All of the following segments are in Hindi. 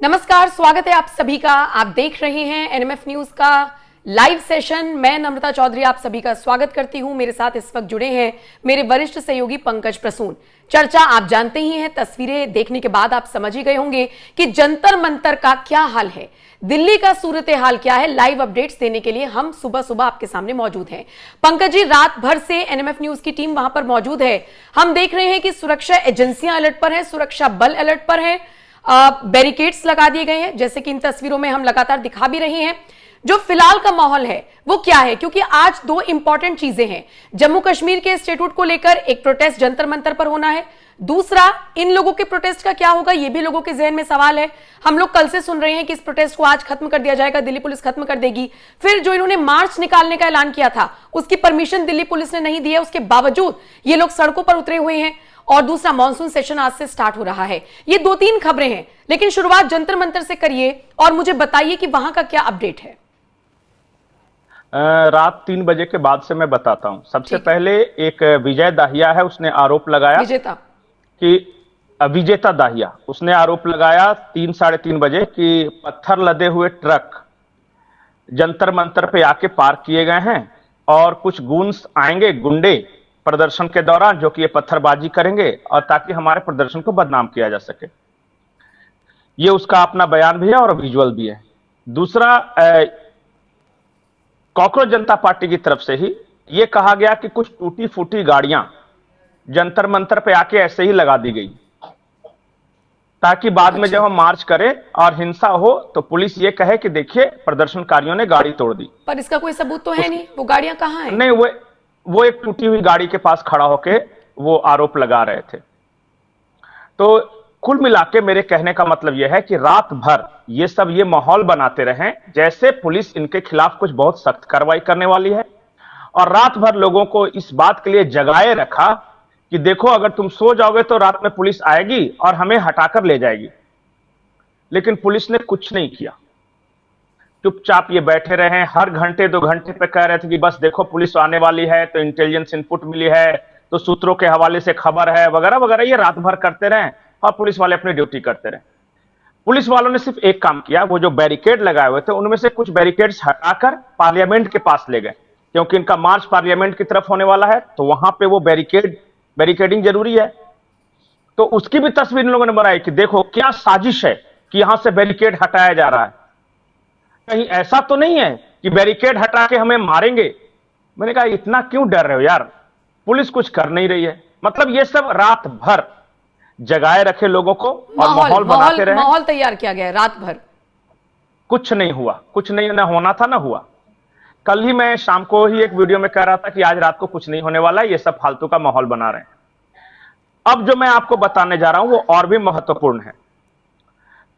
नमस्कार, स्वागत है आप सभी का। आप देख रहे हैं एनएमएफ न्यूज का लाइव सेशन। मैं नम्रता चौधरी आप सभी का स्वागत करती हूं। मेरे साथ इस वक्त जुड़े हैं मेरे वरिष्ठ सहयोगी पंकज प्रसून। चर्चा आप जानते ही हैं, तस्वीरें देखने के बाद आप समझ ही गए होंगे कि जंतर मंतर का क्या हाल है, दिल्ली का सूरत हाल क्या है। लाइव अपडेट्स देने के लिए हम सुबह सुबह आपके सामने मौजूद हैं। पंकज जी, रात भर से एनएमएफ न्यूज की टीम वहां पर मौजूद है। हम देख रहे हैं कि सुरक्षा एजेंसियां अलर्ट पर है, सुरक्षा बल अलर्ट पर है, बैरिकेड्स लगा दिए गए हैं, जैसे कि इन तस्वीरों में हम लगातार दिखा भी रहे हैं। जो फिलहाल का माहौल है वो क्या है, क्योंकि आज दो इंपॉर्टेंट चीजें हैं। जम्मू कश्मीर के स्टेटूट को लेकर एक प्रोटेस्ट जंतर मंतर पर होना है, दूसरा इन लोगों के प्रोटेस्ट का क्या होगा, ये भी लोगों के जहन में सवाल है। हम लोग कल से सुन रहे हैं कि इस प्रोटेस्ट को आज खत्म कर दिया जाएगा, दिल्ली पुलिस खत्म कर देगी। फिर जो इन्होंने मार्च निकालने का ऐलान किया था उसकी परमिशन दिल्ली पुलिस ने नहीं दी है, उसके बावजूद ये लोग सड़कों पर उतरे हुए हैं। और दूसरा, मॉनसून सेशन आज से स्टार्ट हो रहा है। ये दो तीन खबरें हैं, लेकिन शुरुआत जंतर मंतर से करिए और मुझे बताइए कि वहां का क्या अपडेट है। रात 3 बजे के बाद से मैं बताता हूं। सबसे पहले एक विजय दाहिया है, उसने आरोप लगाया विजेता दाहिया उसने आरोप लगाया 3-3:30 बजे कि पत्थर लदे हुए ट्रक जंतर मंतर पे आके पार्क किए गए हैं और कुछ गूंस आएंगे, गुंडे, प्रदर्शन के दौरान, जो कि ये पत्थरबाजी करेंगे और ताकि हमारे प्रदर्शन को बदनाम किया जा सके। ये उसका अपना बयान भी है और विजुअल भी है। दूसरा, कॉकरोच जनता पार्टी की तरफ से ही ये कहा गया कि कुछ टूटी फूटी गाड़ियां जंतर मंतर पे आके ऐसे ही लगा दी गई, ताकि बाद में जब हम मार्च करें और हिंसा हो तो पुलिस ये कहे कि देखिए प्रदर्शनकारियों ने गाड़ी तोड़ दी। पर इसका कोई सबूत तो है नहीं, वो गाड़ियां कहां हैं? नहीं, वो एक टूटी हुई गाड़ी के पास खड़ा होके वो आरोप लगा रहे थे। तो कुल मिलाके मेरे कहने का मतलब यह है कि रात भर ये माहौल बनाते रहें जैसे पुलिस इनके खिलाफ कुछ बहुत सख्त कार्रवाई करने वाली है, और रात भर लोगों को इस बात के लिए जगाए रखा कि देखो अगर तुम सो जाओगे तो रात में पुलिस आएगी और हमें हटाकर ले जाएगी। लेकिन पुलिस ने कुछ नहीं किया, चुपचाप ये बैठे रहे। हर घंटे 2 घंटे पे कह रहे थे कि बस देखो पुलिस आने वाली है, तो इंटेलिजेंस इनपुट मिली है, तो सूत्रों के हवाले से खबर है, वगैरह वगैरह। ये रात भर करते रहे और पुलिस वाले अपनी ड्यूटी करते रहे। पुलिस वालों ने सिर्फ एक काम किया, वो जो बैरिकेड लगाए हुए थे उनमें से कुछ बैरिकेड्स हटाकर पार्लियामेंट के पास ले गए, क्योंकि इनका मार्च पार्लियामेंट की तरफ होने वाला है, तो वहां पे वो बैरिकेडिंग जरूरी है। तो उसकी भी तस्वीर इन लोगों ने बनाई कि देखो क्या साजिश है कि यहां से बैरिकेड हटाया जा रहा है। कहीं ऐसा तो नहीं है कि बैरिकेड हटा के हमें मारेंगे। मैंने कहा इतना क्यों डर रहे हो यार, पुलिस कुछ कर नहीं रही है। मतलब ये सब रात भर जगाए रखे लोगों को और माहौल बनाते रहे, माहौल तैयार किया गया है रात भर। कुछ नहीं हुआ, कुछ नहीं, ना होना था ना हुआ। कल ही मैं शाम को ही एक वीडियो में कह रहा था कि आज रात को कुछ नहीं होने वाला है, ये सब फालतू का माहौल बना रहे हैं। अब जो मैं आपको बताने जा रहा हूं वो और भी महत्वपूर्ण है।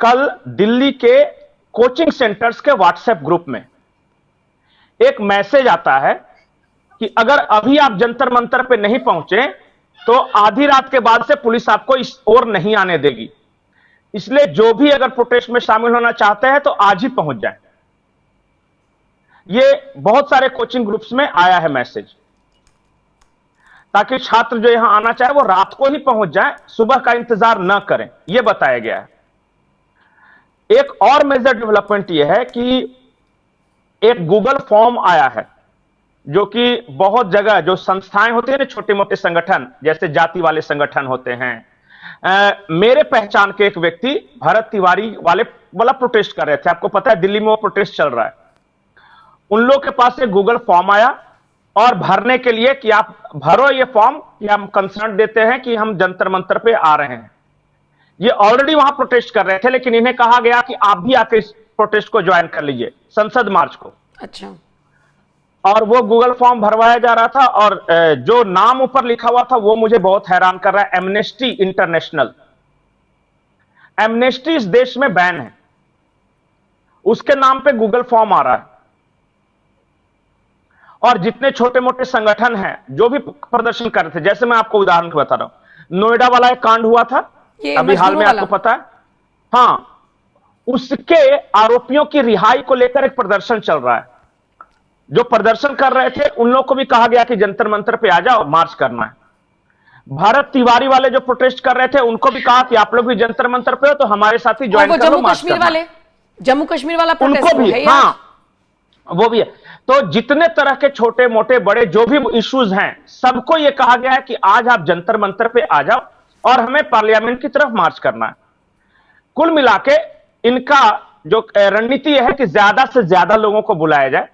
कल दिल्ली के कोचिंग सेंटर्स के व्हाट्सएप ग्रुप में एक मैसेज आता है कि अगर अभी आप जंतर मंतर पे नहीं पहुंचे तो आधी रात के बाद से पुलिस आपको इस ओर नहीं आने देगी, इसलिए जो भी अगर प्रोटेस्ट में शामिल होना चाहते हैं तो आज ही पहुंच जाएं। ये बहुत सारे कोचिंग ग्रुप्स में आया है मैसेज, ताकि छात्र जो यहां आना चाहे वो रात को ही पहुंच जाए, सुबह का इंतजार न करें, यह बताया गया है। एक और मेजर डेवलपमेंट यह है कि एक गूगल फॉर्म आया है, जो कि बहुत जगह जो संस्थाएं होती है ना, छोटे मोटे संगठन जैसे जाति वाले संगठन होते हैं। मेरे पहचान के एक व्यक्ति भरत तिवारी वाला प्रोटेस्ट कर रहे थे, आपको पता है दिल्ली में वो प्रोटेस्ट चल रहा है। उन लोगों के पास एक गूगल फॉर्म आया और भरने के लिए कि आप भरो ये फॉर्म कि हम कंसर्न देते हैं कि हम जंतर मंतर पे आ रहे हैं। ये ऑलरेडी वहां प्रोटेस्ट कर रहे थे, लेकिन इन्हें कहा गया कि आप भी आकर इस प्रोटेस्ट को ज्वाइन कर लीजिए, संसद मार्च को। अच्छा। और वो गूगल फॉर्म भरवाया जा रहा था, और जो नाम ऊपर लिखा हुआ था वो मुझे बहुत हैरान कर रहा है, एमनेस्टी इंटरनेशनल। एमनेस्टी इस देश में बैन है, उसके नाम पे गूगल फॉर्म आ रहा है। और जितने छोटे मोटे संगठन हैं जो भी प्रदर्शन कर रहे थे, जैसे मैं आपको उदाहरण बता रहा हूं, नोएडा वाला एक कांड हुआ था अभी हाल में, आपको पता है। हाँ, उसके आरोपियों की रिहाई को लेकर एक प्रदर्शन चल रहा है। जो प्रदर्शन कर रहे थे उन लोगों को भी कहा गया कि जंतर मंतर पे आ जाओ, मार्च करना है। भरत तिवारी वाले जो प्रोटेस्ट कर रहे थे उनको भी कहा कि आप लोग भी जंतर मंतर पे हो तो हमारे साथ ही और ज्वाइन वो कर लो, जम्मू मार्च कश्मीर करना। वाले, जम्मू कश्मीर वाला प्रोटेस्ट उनको भी, है हाँ, वो भी है। तो जितने तरह के छोटे मोटे बड़े जो भी इश्यूज हैं, सबको ये कहा गया है कि आज आप जंतर मंतर पे आ जाओ और हमें पार्लियामेंट की तरफ मार्च करना है। कुल मिला के इनका जो रणनीति है कि ज्यादा से ज्यादा लोगों को बुलाया जाए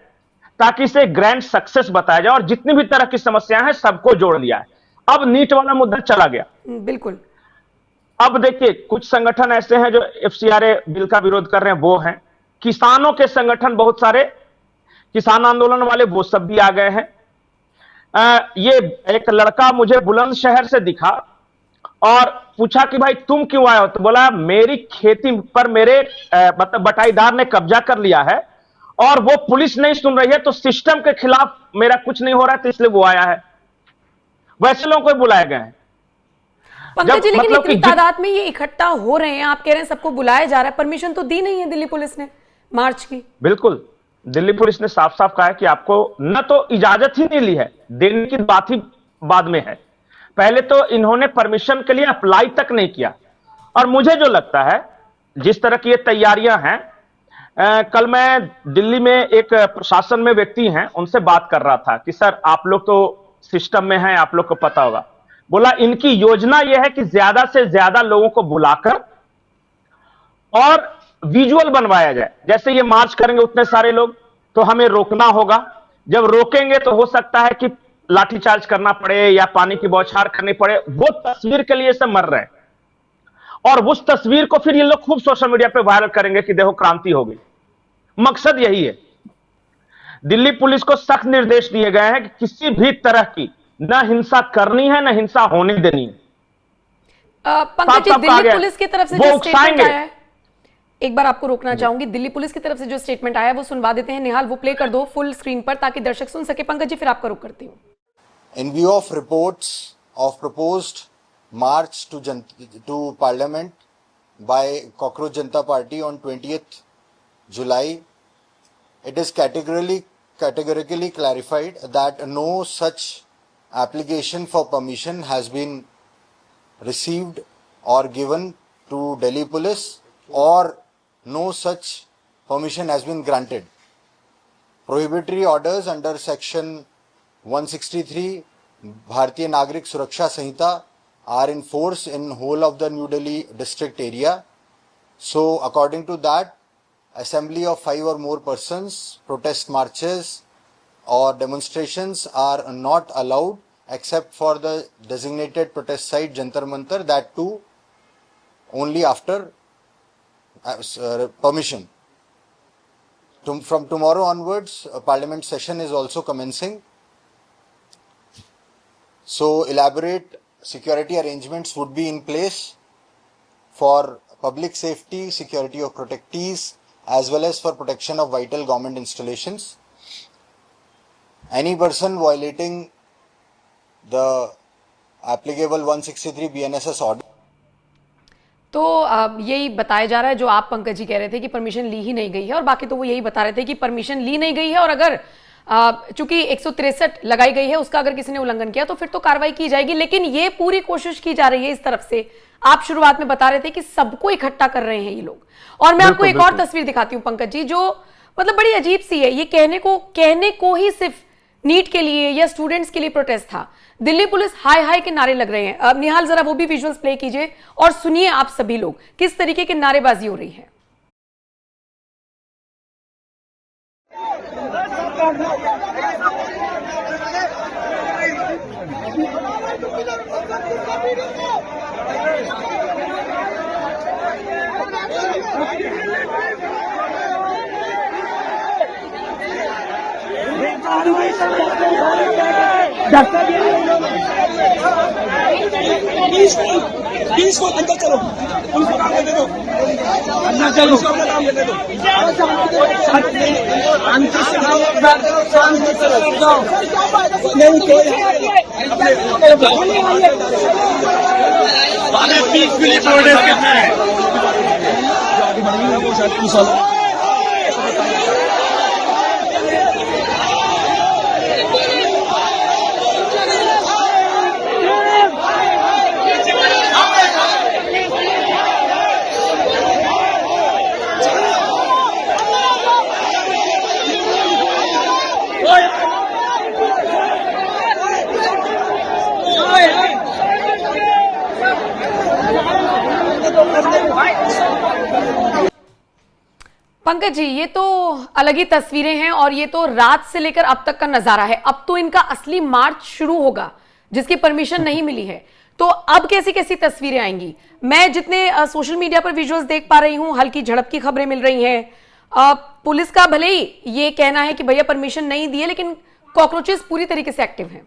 ताकि इसे ग्रैंड सक्सेस बताया जाए, और जितनी भी तरह की समस्याएं हैं सबको जोड़ लिया है। अब नीट वाला मुद्दा चला गया। बिल्कुल। अब देखिए, कुछ संगठन ऐसे हैं जो एफसीआरए बिल का विरोध कर रहे हैं, वो हैं किसानों के संगठन, बहुत सारे किसान आंदोलन वाले, वो सब भी आ गए हैं। ये एक लड़का मुझे बुलंदशहर से दिखा और पूछा कि भाई तुम क्यों आए हो, तो बोला मेरी खेती पर मेरे मतलब बटाईदार ने कब्जा कर लिया है और वो पुलिस नहीं सुन रही है, तो सिस्टम के खिलाफ मेरा कुछ नहीं हो रहा है, तो इसलिए वो आया है। वैसे लोगों को बुलाए गए हैं। पंकज जी, लेकिन मतलब इतनी तादाद में ये इकट्ठा हो रहे हैं, आप कह रहे हैं सबको बुलाया जा रहा है, परमिशन तो दी नहीं है दिल्ली पुलिस ने मार्च की। बिल्कुल, दिल्ली पुलिस ने साफ साफ कहा है कि आपको न तो इजाजत ही नहीं ली है, देने की बात ही बाद में है, पहले तो इन्होंने परमिशन के लिए अप्लाई तक नहीं किया। और मुझे जो लगता है जिस तरह की ये तैयारियां हैं, कल मैं दिल्ली में एक प्रशासन में व्यक्ति हैं, उनसे बात कर रहा था कि सर आप लोग तो सिस्टम में हैं, आप लोग को पता होगा। बोला इनकी योजना यह है कि ज्यादा से ज्यादा लोगों को बुलाकर और विजुअल बनवाया जाए। जैसे ये मार्च करेंगे उतने सारे लोग, तो हमें रोकना होगा। जब रोकेंगे तो हो सकता है कि लाठीचार्ज करना पड़े या पानी की बौछार करनी पड़े। वो तस्वीर के लिए सब मर रहे हैं और उस तस्वीर को फिर ये लोग खूब सोशल मीडिया पे वायरल करेंगे कि देखो क्रांति हो गई। मकसद यही है। दिल्ली पुलिस को सख्त निर्देश दिए गए हैं कि किसी भी तरह की न हिंसा करनी है, न हिंसा होने देनी है। पंकज जी, दिल्ली पुलिस की तरफ से जो स्टेटमेंट आया है, एक बार आपको रोकना चाहूंगी, दिल्ली पुलिस की तरफ से जो स्टेटमेंट आया है वो सुनवा देते हैं। निहाल, वो प्ले कर दो फुल स्क्रीन पर ताकि दर्शक सुन सके। पंकज जी, फिर आपका रुख करती हूँ। In view of reports of proposed march to Parliament by Cockroach Janata Party on 20th July, it is categorically clarified that no such application for permission has been received or given to Delhi Police, or no such permission has been granted. Prohibitory orders under section 163 Bharatiya Nagrik Suraksha Sanhita are in force in whole of the New Delhi district area. So according to that, assembly of 5 or more persons, protest marches or demonstrations are not allowed except for the designated protest site Jantar Mantar, that too only after permission. From tomorrow onwards, parliament session is also commencing. So elaborate security arrangements would be in place for public safety, security of protectees, as well as for protection of vital government installations. Any person violating the applicable 163 BNSS order. तो यही बताया जा रहा है जो आप पंकज जी कह रहे थे कि परमिशन ली ही नहीं गई है, और बाकी तो वो यही बता रहे थे कि परमिशन ली नहीं गई है, और अगर चूंकि 163 लगाई गई है उसका अगर किसी ने उल्लंघन किया तो फिर तो कार्रवाई की जाएगी। लेकिन ये पूरी कोशिश की जा रही है इस तरफ से, आप शुरुआत में बता रहे थे कि सबको इकट्ठा कर रहे हैं ये लोग। और मैं आपको एक और तस्वीर दिखाती हूँ पंकज जी, जो मतलब बड़ी अजीब सी है। ये कहने को ही सिर्फ नीट के लिए या स्टूडेंट्स के लिए प्रोटेस्ट था। दिल्ली पुलिस हाय हाय के नारे लग रहे हैं। अब निहाल जरा वो भी विजुअल्स प्ले कीजिए और सुनिए आप सभी लोग किस तरीके की नारेबाजी हो रही है। प्लीज को अंदर चलो, उनको काम करने दो, अंदर चलो, अपना काम करने दो। नहीं कोई पीसफुली प्रोटेस्ट करना है। पंकज जी, ये तो अलग ही तस्वीरें हैं और ये तो रात से लेकर अब तक का नजारा है। अब तो इनका असली मार्च शुरू होगा जिसकी परमिशन नहीं मिली है। तो अब कैसी कैसी तस्वीरें आएंगी? मैं जितने सोशल मीडिया पर विजुअल्स देख पा रही हूं, हल्की झड़प की खबरें मिल रही हैं। पुलिस का भले ही ये कहना है कि भैया परमिशन नहीं दी है, लेकिन कॉकरोचेस पूरी तरीके से एक्टिव हैं।